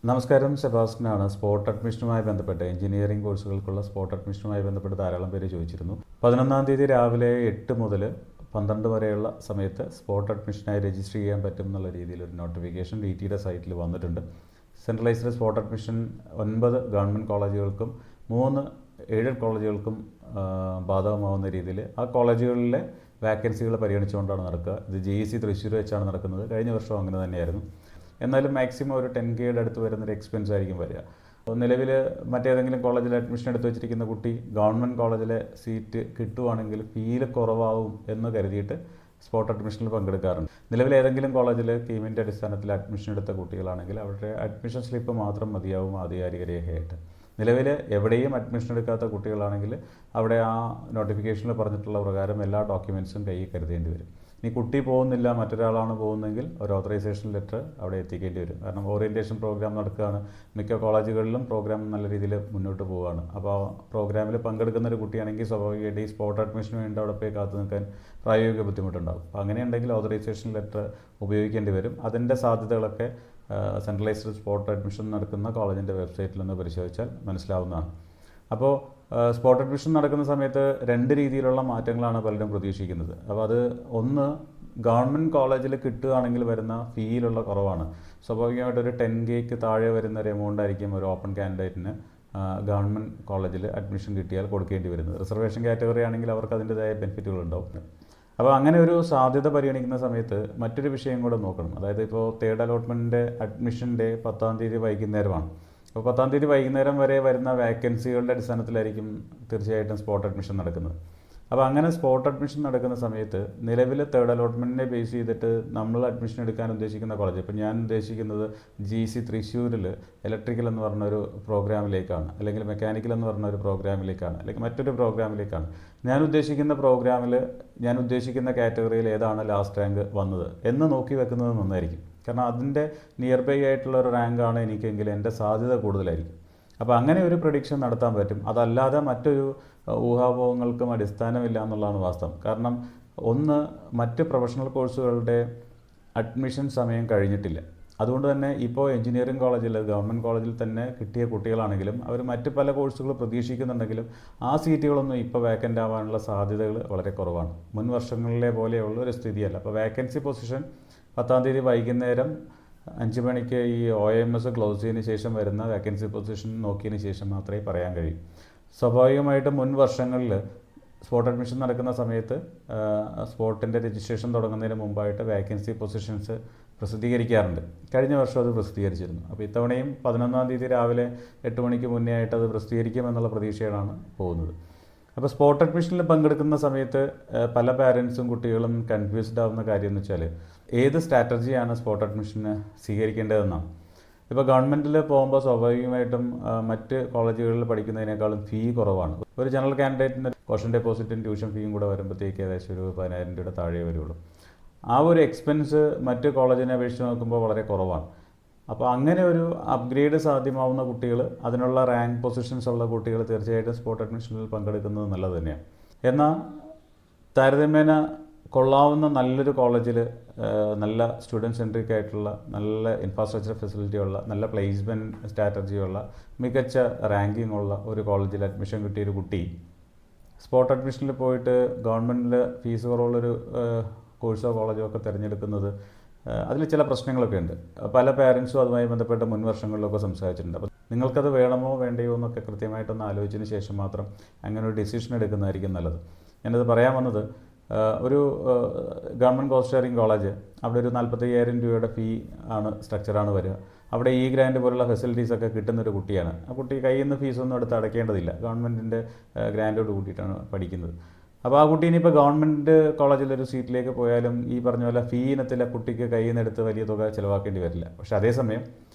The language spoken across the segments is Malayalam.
നമസ്കാരം, സെബാസ്റ്റ്യനാണ്. സ്പോട്ട് അഡ്മിഷനുമായി ബന്ധപ്പെട്ട് എഞ്ചിനീയറിംഗ് കോഴ്സുകൾക്കുള്ള സ്പോട്ട് അഡ്മിഷനുമായി ബന്ധപ്പെട്ട് ധാരാളം പേര് ചോദിച്ചിരുന്നു. 11-ാം തീയതി രാവിലെ 8 മുതൽ 12 വരെയുള്ള സമയത്ത് സ്പോട്ട് അഡ്മിഷനായി രജിസ്റ്റർ ചെയ്യാൻ പറ്റും എന്നുള്ള രീതിയിൽ ഒരു നോട്ടിഫിക്കേഷൻ DTയുടെ സൈറ്റിൽ വന്നിട്ടുണ്ട്. സെൻട്രലൈസ്ഡ് സ്പോട്ട് അഡ്മിഷൻ 9 ഗവൺമെൻറ് കോളേജുകൾക്കും 3 എയ്ഡഡ് കോളേജുകൾക്കും ബാധകമാവുന്ന രീതിയിൽ ആ കോളേജുകളിലെ വാക്കൻസികൾ പരിഗണിച്ചുകൊണ്ടാണ് നടക്കുക. ഇത് JEC തൃശ്ശൂർ വെച്ചാണ് നടക്കുന്നത്. കഴിഞ്ഞ വർഷം അങ്ങനെ തന്നെയായിരുന്നു. എന്നാലും മാക്സിമം ഒരു 10Kയുടെ അടുത്ത് വരുന്നൊരു എക്സ്പെൻസ് ആയിരിക്കും വരിക. നിലവിൽ മറ്റേതെങ്കിലും കോളേജിൽ അഡ്മിഷൻ എടുത്ത് വെച്ചിരിക്കുന്ന കുട്ടി ഗവൺമെൻറ് കോളേജിലെ സീറ്റ് കിട്ടുവാണെങ്കിൽ ഫീൽ കുറവാകും എന്ന് കരുതിയിട്ട് സ്പോട്ട് അഡ്മിഷനിൽ പങ്കെടുക്കാറുണ്ട്. നിലവിൽ ഏതെങ്കിലും കോളേജിൽ കീമിൻ്റെ അടിസ്ഥാനത്തിൽ അഡ്മിഷൻ എടുത്ത കുട്ടികളാണെങ്കിൽ അവരുടെ അഡ്മിഷൻ സ്ലിപ്പ് മാത്രം മതിയാവും ആധികാരിക രേഖയായിട്ട്. നിലവിൽ എവിടെയും അഡ്മിഷൻ എടുക്കാത്ത കുട്ടികളാണെങ്കിൽ അവിടെ ആ നോട്ടിഫിക്കേഷനിൽ പറഞ്ഞിട്ടുള്ള പ്രകാരം എല്ലാ ഡോക്യുമെൻറ്റ്സും കയ്യിൽ കരുതേണ്ടി വരും. ഇനി കുട്ടി പോകുന്നില്ല, മറ്റൊരാളാണ് പോകുന്നതെങ്കിൽ ഒരു ഓതറൈസേഷൻ ലെറ്റർ അവിടെ എത്തിക്കേണ്ടി വരും. കാരണം ഓറിയൻറ്റേഷൻ പ്രോഗ്രാം നടക്കുകയാണ്. മിക്ക കോളേജുകളിലും പ്രോഗ്രാം നല്ല രീതിയിൽ മുന്നോട്ട് പോവുകയാണ്. അപ്പോൾ ആ പ്രോഗ്രാമിൽ പങ്കെടുക്കുന്ന ഒരു കുട്ടിയാണെങ്കിൽ സ്വാഭാവികമായിട്ട് ഈ സ്പോട്ട് അഡ്മിഷന് വേണ്ടി അവിടെ പോയി കാത്തു നിൽക്കാൻ പ്രായോഗിക ബുദ്ധിമുട്ടുണ്ടാകും. അപ്പോൾ അങ്ങനെയുണ്ടെങ്കിൽ ഓതറൈസേഷൻ ലെറ്റർ ഉപയോഗിക്കേണ്ടി വരും. അതിൻ്റെ സാധ്യതകളൊക്കെ സെൻട്രലൈസ്ഡ് സ്പോട്ട് അഡ്മിഷൻ നടക്കുന്ന കോളേജിൻ്റെ വെബ്സൈറ്റിൽ നിന്ന് പരിശോധിച്ചാൽ മനസ്സിലാവുന്നതാണ്. അപ്പോൾ സ്പോട്ട് അഡ്മിഷൻ നടക്കുന്ന സമയത്ത് 2 രീതിയിലുള്ള മാറ്റങ്ങളാണ് പലരും പ്രതീക്ഷിക്കുന്നത്. അപ്പോൾ അത് ഒന്ന്, ഗവൺമെൻറ് കോളേജിൽ കിട്ടുകയാണെങ്കിൽ വരുന്ന ഫീയിലുള്ള കുറവാണ്. സ്വാഭാവികമായിട്ട് ഒരു 10Kക്ക് താഴെ വരുന്ന ഒരു എമൗണ്ട് ആയിരിക്കും ഒരു ഓപ്പൺ കാൻഡിഡേറ്റിന് ഗവൺമെൻറ് കോളേജിൽ അഡ്മിഷൻ കിട്ടിയാൽ കൊടുക്കേണ്ടി വരുന്നത്. റിസർവേഷൻ കാറ്റഗറി ആണെങ്കിൽ അവർക്ക് അതിൻ്റെതായ ബെനിഫിറ്റുകളുണ്ടാവും. അപ്പോൾ അങ്ങനെ ഒരു സാധ്യത പരിഗണിക്കുന്ന സമയത്ത് മറ്റൊരു വിഷയം കൂടെ നോക്കണം. അതായത് ഇപ്പോൾ തേർഡ് അലോട്ട്മെൻറ്റിൻ്റെ അഡ്മിഷൻ്റെ 10-ാം തീയതി വൈകുന്നേരമാണ്. അപ്പോൾ 10-ാം തീയതി വൈകുന്നേരം വരെ വരുന്ന വാക്കൻസികളുടെ അടിസ്ഥാനത്തിലായിരിക്കും തീർച്ചയായിട്ടും സ്പോട്ട് അഡ്മിഷൻ നടക്കുന്നത്. അപ്പോൾ അങ്ങനെ സ്പോട്ട് അഡ്മിഷൻ നടക്കുന്ന സമയത്ത് നിലവിൽ തേർഡ് അലോട്ട്മെൻറ്റിനെ ബേസ് ചെയ്തിട്ട് നമ്മൾ അഡ്മിഷൻ എടുക്കാൻ ഉദ്ദേശിക്കുന്ന കോളേജ്, ഇപ്പോൾ ഞാൻ ഉദ്ദേശിക്കുന്നത് JEC തൃശ്ശൂരിൽ ഇലക്ട്രിക്കൽ എന്ന് പറഞ്ഞൊരു പ്രോഗ്രാമിലേക്കാണ്, അല്ലെങ്കിൽ മെക്കാനിക്കൽ എന്ന് പറഞ്ഞൊരു പ്രോഗ്രാമിലേക്കാണ്, അല്ലെങ്കിൽ മറ്റൊരു പ്രോഗ്രാമിലേക്കാണ്. ഞാൻ ഉദ്ദേശിക്കുന്ന പ്രോഗ്രാമിൽ ഞാൻ ഉദ്ദേശിക്കുന്ന കാറ്റഗറിയിൽ ഏതാണ് ലാസ്റ്റ് റാങ്ക് വന്നത് എന്ന് നോക്കി വെക്കുന്നത് നന്നായിരിക്കും. കാരണം അതിൻ്റെ നിയർ ബൈ ആയിട്ടുള്ള ഒരു റാങ്കാണ് എനിക്കെങ്കിൽ എൻ്റെ സാധ്യത കൂടുതലായിരിക്കും. അപ്പോൾ അങ്ങനെ ഒരു പ്രഡിക്ഷൻ നടത്താൻ പറ്റും. അതല്ലാതെ മറ്റൊരു ഊഹാപോഹങ്ങൾക്കും അടിസ്ഥാനമില്ല എന്നുള്ളതാണ് വാസ്തവം. കാരണം ഒന്ന്, മറ്റ് പ്രൊഫഷണൽ കോഴ്സുകളുടെ അഡ്മിഷൻ സമയം കഴിഞ്ഞിട്ടില്ല. അതുകൊണ്ട് തന്നെ ഇപ്പോൾ എഞ്ചിനീയറിംഗ് കോളേജിൽ, ഗവൺമെൻറ് കോളേജിൽ തന്നെ കിട്ടിയ കുട്ടികളാണെങ്കിലും അവർ മറ്റ് പല കോഴ്സുകൾ പ്രതീക്ഷിക്കുന്നുണ്ടെങ്കിലും ആ സീറ്റുകളൊന്നും ഇപ്പോൾ വേക്കൻ്റ് ആവാനുള്ള സാധ്യതകൾ വളരെ കുറവാണ്. മുൻ വർഷങ്ങളിലെ പോലെയുള്ള ഒരു സ്ഥിതിയല്ല. അപ്പോൾ വേക്കൻസി പൊസിഷൻ 10-ാം തീയതി വൈകുന്നേരം 5 മണിക്ക് ഈ OMS ക്ലോസ് ചെയ്തതിന് ശേഷം വരുന്ന വേക്കൻസി പൊസിഷൻ നോക്കിയതിന് ശേഷം മാത്രമേ പറയാൻ കഴിയൂ. സ്വാഭാവികമായിട്ടും മുൻ വർഷങ്ങളിൽ സ്പോട്ട് അഡ്മിഷൻ നടക്കുന്ന സമയത്ത് സ്പോട്ടിൻ്റെ രജിസ്ട്രേഷൻ തുടങ്ങുന്നതിന് മുമ്പായിട്ട് വേക്കൻസി പൊസിഷൻസ് പ്രസിദ്ധീകരിക്കാറുണ്ട്. കഴിഞ്ഞ വർഷം അത് പ്രസിദ്ധീകരിച്ചിരുന്നു. അപ്പോൾ ഇത്തവണയും 11-ാം തീയതി രാവിലെ 8 മണിക്ക് മുന്നേ ആയിട്ട് അത് പ്രസിദ്ധീകരിക്കുമെന്നുള്ള പ്രതീക്ഷയിലാണ് പോകുന്നത്. അപ്പോൾ സ്പോട്ട് അഡ്മിഷനിൽ പങ്കെടുക്കുന്ന സമയത്ത് പല പാരൻസും കുട്ടികളും കൺഫ്യൂസ്ഡ് ആവുന്ന കാര്യം എന്ന് വെച്ചാൽ ഏത് സ്ട്രാറ്റജിയാണ് സ്പോട്ട് അഡ്മിഷന് സ്വീകരിക്കേണ്ടതെന്നാണ്. ഇപ്പോൾ ഗവൺമെൻറ്റിൽ പോകുമ്പോൾ സ്വാഭാവികമായിട്ടും മറ്റ് കോളേജുകളിൽ പഠിക്കുന്നതിനേക്കാളും ഫീ കുറവാണ്. ഒരു ജനറൽ കാൻഡിഡേറ്റിന് കോഷൻ ഡെപ്പോസിറ്റും ട്യൂഷൻ ഫീയും കൂടെ വരുമ്പോഴത്തേക്ക് ഏകദേശം ഒരു 10,000 രൂപയുടെ താഴെ വരുള്ളൂ. ആ ഒരു എക്സ്പെൻസ് മറ്റ് കോളേജിനെ അപേക്ഷിച്ച് നോക്കുമ്പോൾ വളരെ കുറവാണ്. അപ്പോൾ അങ്ങനെ ഒരു അപ്ഗ്രേഡ് സാധ്യമാവുന്ന കുട്ടികൾ, അതിനുള്ള റാങ്ക് പൊസിഷൻസ് ഉള്ള കുട്ടികൾ തീർച്ചയായിട്ടും സ്പോട്ട് അഡ്മിഷനിൽ പങ്കെടുക്കുന്നത് നല്ലത് തന്നെയാണ്. എന്നാൽ താരതമ്യേന കൊള്ളാവുന്ന നല്ലൊരു കോളേജിൽ നല്ല സ്റ്റുഡൻറ്റ് സെൻട്രിക് ആയിട്ടുള്ള, നല്ല ഇൻഫ്രാസ്ട്രക്ചർ ഫെസിലിറ്റി ഉള്ള, നല്ല പ്ലേസ്മെൻറ്റ് സ്ട്രാറ്റജിയുള്ള, മികച്ച റാങ്കിങ് ഉള്ള ഒരു കോളേജിൽ അഡ്മിഷൻ കിട്ടിയൊരു കുട്ടി സ്പോട്ട് അഡ്മിഷനിൽ പോയിട്ട് ഗവൺമെൻറ്റിൽ ഫീസ് കുറവുള്ളൊരു കോഴ്സോ കോളേജോ ഒക്കെ തിരഞ്ഞെടുക്കുന്നത് അതിൽ ചില പ്രശ്നങ്ങളൊക്കെ ഉണ്ട്. പല പാരൻസും അതുമായി ബന്ധപ്പെട്ട മുൻ വർഷങ്ങളിലൊക്കെ സംസാരിച്ചിട്ടുണ്ട്. അപ്പോൾ നിങ്ങൾക്കത് വേണമോ വേണ്ടയോ എന്നൊക്കെ കൃത്യമായിട്ടൊന്ന് ആലോചിച്ചതിന് ശേഷം മാത്രം അങ്ങനെ ഒരു ഡിസിഷൻ എടുക്കുന്നതായിരിക്കും നല്ലത്. ഞാനത് പറയാൻ വന്നത്, ഒരു ഗവൺമെൻറ് കോസ്റ്റ് ഷെയറിംഗ് കോളേജ്, അവിടെ ഒരു 45,000 രൂപയുടെ ഫീ ആണ്, സ്ട്രക്ചറാണ് വരിക. അവിടെ ഗ്രാൻഡ് പോലുള്ള ഫെസിലിറ്റീസൊക്കെ കിട്ടുന്നൊരു കുട്ടിയാണ്. ആ കുട്ടി കയ്യിൽ നിന്ന് ഫീസൊന്നും എടുത്ത് അടയ്ക്കേണ്ടതില്ല. ഗവൺമെൻറ്റിൻ്റെ ഗ്രാൻഡോട് കൂട്ടിയിട്ടാണ് പഠിക്കുന്നത്. അപ്പോൾ ആ കുട്ടി ഇനിയിപ്പോൾ ഗവൺമെൻറ് കോളേജിലൊരു സീറ്റിലേക്ക് പോയാലും ഈ പറഞ്ഞ പോലെ ഫീ ഇനത്തിൽ കുട്ടിക്ക് കയ്യിൽ നിന്ന് എടുത്ത് വലിയ തുക ചിലവാക്കേണ്ടി വരില്ല. പക്ഷേ അതേസമയം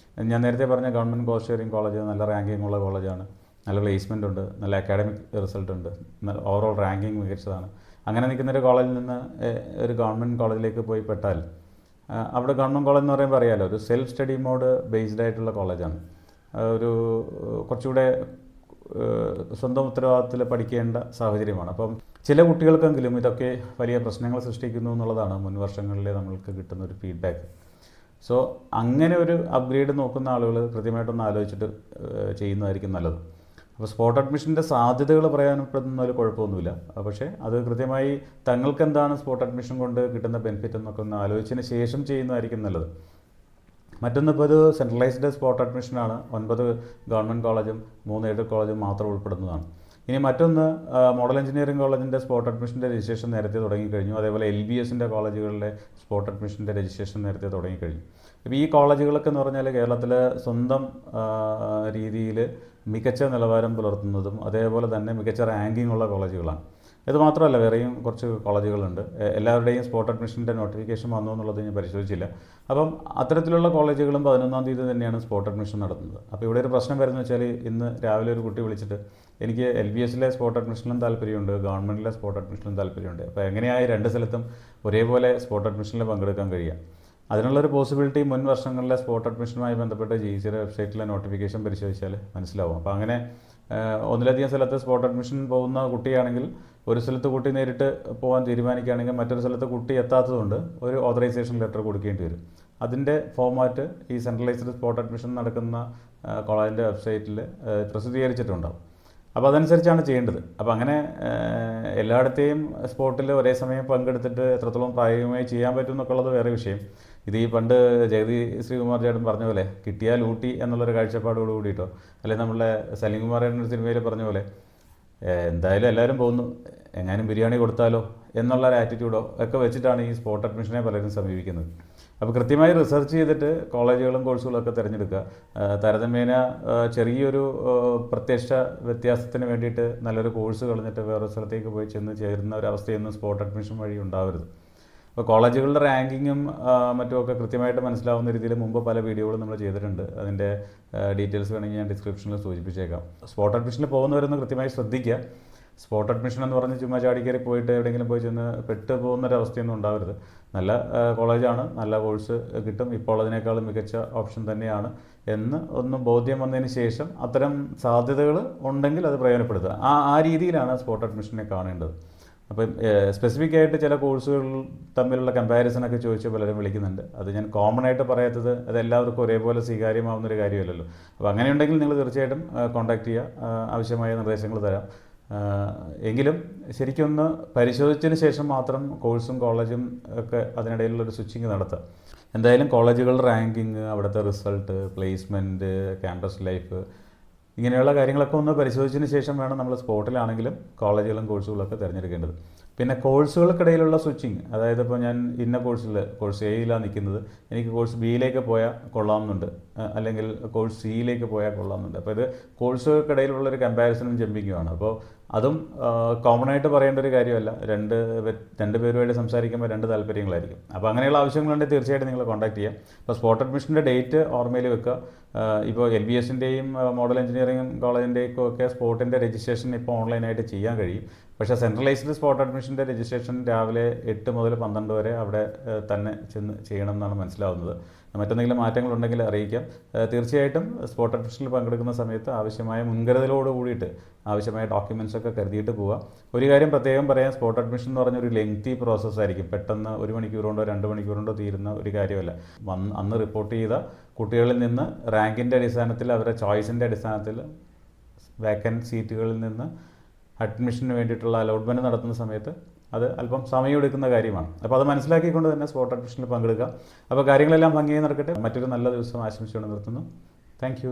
ഞാൻ നേരത്തെ പറഞ്ഞ ഗവൺമെൻറ് കോസ്റ്റ് ഷെയറിംഗ് കോളേജ് നല്ല റാങ്കിങ് ഉള്ള കോളേജാണ്, നല്ല പ്ലേസ്മെൻ്റ് ഉണ്ട്, നല്ല അക്കാഡമിക് റിസൾട്ട് ഉണ്ട്, ഓവറോൾ റാങ്കിങ് മികച്ചതാണ്. അങ്ങനെ നിൽക്കുന്നൊരു കോളേജിൽ നിന്ന് ഒരു ഗവൺമെൻറ് കോളേജിലേക്ക് പോയി പെട്ടാൽ, അവിടെ ഗവൺമെൻറ് കോളേജ് എന്ന് പറയുമ്പോൾ അറിയാമല്ലോ, ഒരു സെൽഫ് സ്റ്റഡി മോഡ് ബേസ്ഡ് ആയിട്ടുള്ള കോളേജാണ്. ഒരു കുറച്ചുകൂടെ സ്വന്തം ഉത്തരവാദിത്തത്തിൽ പഠിക്കേണ്ട സാഹചര്യമാണ്. അപ്പം ചില കുട്ടികൾക്കെങ്കിലും ഇതൊക്കെ വലിയ പ്രശ്നങ്ങൾ സൃഷ്ടിക്കുന്നു എന്നുള്ളതാണ് മുൻ വർഷങ്ങളിലെ നമ്മൾക്ക് കിട്ടുന്ന ഒരു ഫീഡ്ബാക്ക്. സോ അങ്ങനെ ഒരു അപ്ഗ്രേഡ് നോക്കുന്ന ആളുകൾ കൃത്യമായിട്ടൊന്ന് ആലോചിച്ചിട്ട് ചെയ്യുന്നതായിരിക്കും നല്ലത്. അപ്പോൾ സ്പോട്ട് അഡ്മിഷൻ്റെ സാധ്യതകൾ പറയാനപ്പെടുന്നതിൽ കുഴപ്പമൊന്നുമില്ല. പക്ഷേ അത് കൃത്യമായി തങ്ങൾക്ക് എന്താണ് സ്പോട്ട് അഡ്മിഷൻ കൊണ്ട് കിട്ടുന്ന ബെനിഫിറ്റ് എന്നൊക്കെ ഒന്ന് ആലോചിച്ചതിന് ശേഷം ചെയ്യുന്നതായിരിക്കും നല്ലത്. മറ്റൊന്ന്, ഇപ്പോൾ ഒരു സെൻട്രലൈസ്ഡ് സ്പോട്ട് അഡ്മിഷനാണ്. 9 ഗവൺമെൻറ് കോളേജും 3 എയ്ഡഡ് കോളേജും മാത്രം ഉൾപ്പെടുന്നതാണ്. ഇനി മറ്റൊന്ന്, മോഡൽ എഞ്ചിനീയറിംഗ് കോളേജിൻ്റെ സ്പോട്ട് അഡ്മിഷൻ്റെ രജിസ്ട്രേഷൻ നേരത്തെ തുടങ്ങിക്കഴിഞ്ഞു. അതേപോലെ LBSൻ്റെ കോളേജുകളിലെ സ്പോട്ട് അഡ്മിഷൻ്റെ രജിസ്ട്രേഷൻ നേരത്തെ തുടങ്ങിക്കഴിഞ്ഞു. ഇപ്പോൾ ഈ കോളേജുകളൊക്കെ എന്ന് പറഞ്ഞാൽ കേരളത്തിൽ സ്വന്തം രീതിയിൽ മികച്ച നിലവാരം പുലർത്തുന്നതും അതേപോലെ തന്നെ മികച്ച റാങ്കിങ് ഉള്ള കോളേജുകളാണ്. ഇത് മാത്രമല്ല, വേറെയും കുറച്ച് കോളേജുകളുണ്ട്. എല്ലാവരുടെയും സ്പോട്ട് അഡ്മിഷൻ്റെ നോട്ടിഫിക്കേഷൻ വന്നു എന്നുള്ളത് ഞാൻ പരിശോധിച്ചില്ല. അപ്പം അത്തരത്തിലുള്ള കോളേജുകളും 11-ാം തീയതി തന്നെയാണ് സ്പോട്ട് അഡ്മിഷൻ നടത്തുന്നത്. അപ്പോൾ ഇവിടെ ഒരു പ്രശ്നം വരുന്നത് വെച്ചാൽ, ഇന്ന് രാവിലെ ഒരു കുട്ടി വിളിച്ചിട്ട് എനിക്ക് LBSലെ സ്പോട്ട് അഡ്മിഷനിലും താല്പര്യമുണ്ട്, ഗവൺമെൻറ്റിലെ സ്പോട്ട് അഡ്മിഷനിലും താല്പര്യമുണ്ട്. അപ്പോൾ എങ്ങനെയായി 2 സ്ഥലത്തും ഒരേപോലെ സ്പോട്ട് അഡ്മിഷനിൽ പങ്കെടുക്കാൻ കഴിയുക? അതിനുള്ളൊരു പോസിബിലിറ്റി മുൻ വർഷങ്ങളിലെ സ്പോട്ട് അഡ്മിഷനുമായി ബന്ധപ്പെട്ട് GECയുടെ വെബ്സൈറ്റിലെ നോട്ടിഫിക്കേഷൻ പരിശോധിച്ചാൽ മനസ്സിലാവും. അപ്പോൾ അങ്ങനെ ഒന്നിലധികം സ്ഥലത്ത് സ്പോട്ട് അഡ്മിഷൻ പോകുന്ന കുട്ടിയാണെങ്കിൽ ഒരു സ്ഥലത്ത് കുട്ടി നേരിട്ട് പോകാൻ തീരുമാനിക്കുകയാണെങ്കിൽ മറ്റൊരു സ്ഥലത്ത് കുട്ടി എത്താത്തതുകൊണ്ട് ഒരു ഓതറൈസേഷൻ ലെറ്റർ കൊടുക്കേണ്ടി വരും. അതിൻ്റെ ഫോമാറ്റ് ഈ സെൻട്രലൈസ്ഡ് സ്പോട്ട് അഡ്മിഷൻ നടക്കുന്ന കോളേജിൻ്റെ വെബ്സൈറ്റിൽ പ്രസിദ്ധീകരിച്ചിട്ടുണ്ടാകും. അപ്പോൾ അതനുസരിച്ചാണ് ചെയ്യേണ്ടത്. അപ്പോൾ അങ്ങനെ എല്ലായിടത്തെയും സ്പോട്ടിൽ ഒരേ സമയം പങ്കെടുത്തിട്ട് എത്രത്തോളം പ്രായോഗികമായി ചെയ്യാൻ പറ്റും എന്നൊക്കെ ഉള്ളത് വേറെ വിഷയം. ഇത് ഈ പണ്ട് ജഗതി ശ്രീകുമാർ ചേട്ടൻ പറഞ്ഞ പോലെ കിട്ടിയാൽ ഊട്ടി എന്നുള്ളൊരു കാഴ്ചപ്പാടോട് കൂടിയിട്ടോ, അല്ലെങ്കിൽ നമ്മളെ സലീംകുമാർ എന്നൊരു സിനിമയിൽ പറഞ്ഞ പോലെ എന്തായാലും എല്ലാവരും പോകുന്നു, എങ്ങാനും ബിരിയാണി കൊടുത്താലോ എന്നുള്ള ഒരു ആറ്റിറ്റ്യൂഡോ ഒക്കെ വെച്ചിട്ടാണ് ഈ സ്പോട്ട് അഡ്മിഷനെ പലരും സമീപിക്കുന്നത്. അപ്പോൾ കൃത്യമായി റിസർച്ച് ചെയ്തിട്ട് കോളേജുകളും കോഴ്സുകളും ഒക്കെ തിരഞ്ഞെടുക്കുക. താരതമ്യേന ചെറിയൊരു പ്രത്യക്ഷ വ്യത്യാസത്തിന് വേണ്ടിയിട്ട് നല്ലൊരു കോഴ്സ് കളഞ്ഞിട്ട് വേറെ സ്ഥലത്തേക്ക് പോയി ചെന്ന് ചേരുന്ന ഒരു അവസ്ഥയൊന്നും സ്പോട്ട് അഡ്മിഷൻ വഴി ഉണ്ടാവരുത്. അപ്പോൾ കോളേജുകളുടെ റാങ്കിങ്ങും മറ്റുമൊക്കെ കൃത്യമായിട്ട് മനസ്സിലാവുന്ന രീതിയിൽ മുമ്പ് പല വീഡിയോകളും നമ്മൾ ചെയ്തിട്ടുണ്ട്. അതിൻ്റെ ഡീറ്റെയിൽസ് വേണമെങ്കിൽ ഞാൻ ഡിസ്ക്രിപ്ഷനിൽ സൂചിപ്പിച്ചേക്കാം. സ്പോട്ട് അഡ്മിഷനിൽ പോകുന്നവരൊന്ന് കൃത്യമായി ശ്രദ്ധിക്കുക. സ്പോട്ട് അഡ്മിഷൻ എന്ന് പറഞ്ഞ് ചുമ്മാ ചാടിക്കയറി പോയിട്ട് എവിടെയെങ്കിലും പോയി ചെന്ന് പെട്ട് പോകുന്നൊരവസ്ഥയൊന്നും ഉണ്ടാവരുത്. നല്ല കോളേജാണ്, നല്ല കോഴ്സ് കിട്ടും, ഇപ്പോൾ അതിനേക്കാളും മികച്ച ഓപ്ഷൻ തന്നെയാണ് എന്ന് ഒന്ന് ബോധ്യം വന്നതിന് ശേഷം അത്തരം സാധ്യതകൾ ഉണ്ടെങ്കിൽ അത് പ്രയോജനപ്പെടുത്തുക. ആ രീതിയിലാണ് സ്പോട്ട് അഡ്മിഷനെ കാണേണ്ടത്. അപ്പം സ്പെസിഫിക് ആയിട്ട് ചില കോഴ്സുകൾ തമ്മിലുള്ള കമ്പാരിസണൊക്കെ ചോദിച്ച് പലരും വിളിക്കുന്നുണ്ട്. അത് ഞാൻ കോമൺ ആയിട്ട് പറയാത്തത് അത് എല്ലാവർക്കും ഒരേപോലെ സ്വീകാര്യമാവുന്നൊരു കാര്യമല്ലല്ലോ. അപ്പോൾ അങ്ങനെയുണ്ടെങ്കിൽ നിങ്ങൾ തീർച്ചയായിട്ടും കോൺടാക്റ്റ് ചെയ്യുക, ആവശ്യമായ നിർദ്ദേശങ്ങൾ തരാം. എങ്കിലും ശരിക്കൊന്ന് പരിശോധിച്ചതിന് ശേഷം മാത്രം കോഴ്സും കോളേജും ഒക്കെ അതിനിടയിലുള്ളൊരു സ്വിച്ചിങ് നടത്തുക. എന്തായാലും കോളേജുകളുടെ റാങ്കിങ്, അവിടുത്തെ റിസൾട്ട്, പ്ലേസ്മെൻറ്റ്, ക്യാമ്പസ് ലൈഫ്, ഇങ്ങനെയുള്ള കാര്യങ്ങളൊക്കെ ഒന്ന് പരിശോധിച്ചതിന് ശേഷം വേണം നമ്മൾ സ്പോട്ടിലാണെങ്കിലും കോളേജുകളും കോഴ്സുകളൊക്കെ തിരഞ്ഞെടുക്കേണ്ടത്. പിന്നെ കോഴ്സുകൾക്കിടയിലുള്ള സ്വിച്ചിങ്, അതായത് ഇപ്പോൾ ഞാൻ ഇന്ന കോഴ്സ് എയിലാണ് നിൽക്കുന്നത്, എനിക്ക് കോഴ്സ് ബിയിലേക്ക് പോയാൽ കൊള്ളാമെന്നുണ്ട്, അല്ലെങ്കിൽ കോഴ്സ് സിയിലേക്ക് പോയാൽ കൊള്ളാമെന്നുണ്ട്. അപ്പോൾ ഇത് കോഴ്സുകൾക്കിടയിലുള്ളൊരു കമ്പാരിസണും ജമ്പിങ്ങുമാണ്. അപ്പോൾ അതും കോമൺ ആയിട്ട് പറയേണ്ട ഒരു കാര്യമല്ല. രണ്ട് പേരുമായിട്ട് സംസാരിക്കുമ്പോൾ 2 താല്പര്യങ്ങളായിരിക്കും. അപ്പോൾ അങ്ങനെയുള്ള ആവശ്യങ്ങളുണ്ടെങ്കിൽ തീർച്ചയായിട്ടും നിങ്ങൾ കോൺടാക്ട് ചെയ്യാം. അപ്പോൾ സ്പോട്ട് അഡ്മിഷൻ്റെ ഡേറ്റ് ഓർമ്മയിൽ വെക്കുക. ഇപ്പോൾ LBSൻ്റെയും മോഡൽ എഞ്ചിനീയറിംഗ് കോളേജിൻ്റെയും ഒക്കെ സ്പോട്ടിൻ്റെ രജിസ്ട്രേഷൻ ഇപ്പോൾ ഓൺലൈനായിട്ട് ചെയ്യാൻ കഴിയും. പക്ഷേ സെൻട്രലൈസ്ഡ് സ്പോട്ട് അഡ്മിഷൻ്റെ രജിസ്ട്രേഷൻ രാവിലെ 8 മുതൽ 12 വരെ അവിടെ തന്നെ ചെന്ന് ചെയ്യണം എന്നാണ് മനസ്സിലാവുന്നത്. മറ്റെന്തെങ്കിലും മാറ്റങ്ങളുണ്ടെങ്കിൽ അറിയിക്കാം. തീർച്ചയായിട്ടും സ്പോട്ട് അഡ്മിഷനിൽ പങ്കെടുക്കുന്ന സമയത്ത് ആവശ്യമായ മുൻകരുതലോട് കൂടിയിട്ട് ആവശ്യമായ ഡോക്യുമെൻറ്റ്സൊക്കെ കരുതിയിട്ട് പോവുക. ഒരു കാര്യം പ്രത്യേകം പറയാം, സ്പോട്ട് അഡ്മിഷൻ എന്ന് പറഞ്ഞൊരു ലെങ്തി പ്രോസസ്സായിരിക്കും. പെട്ടെന്ന് 1 മണിക്കൂർ കൊണ്ടോ 2 മണിക്കൂർ കൊണ്ടോ തീരുന്ന ഒരു കാര്യമല്ല. അന്ന് റിപ്പോർട്ട് ചെയ്ത കുട്ടികളിൽ നിന്ന് റാങ്കിൻ്റെ അടിസ്ഥാനത്തിൽ, അവരുടെ ചോയ്സിൻ്റെ അടിസ്ഥാനത്തിൽ വേക്കൻറ്റ് സീറ്റുകളിൽ നിന്ന് അഡ്മിഷന് വേണ്ടിയിട്ടുള്ള അലോട്ട്മെൻറ്റ് നടത്തുന്ന സമയത്ത് അത് അല്പം സമയമെടുക്കുന്ന കാര്യമാണ്. അപ്പോൾ അത് മനസ്സിലാക്കിക്കൊണ്ട് തന്നെ സ്പോട്ട് അഡ്മിഷനിൽ പങ്കെടുക്കുക. അപ്പോൾ കാര്യങ്ങളെല്ലാം ഭംഗിയായി നടക്കട്ടെ. മറ്റൊരു നല്ല ദിവസം ആശംസിച്ചുകൊണ്ട് നിർത്തുന്നു. താങ്ക്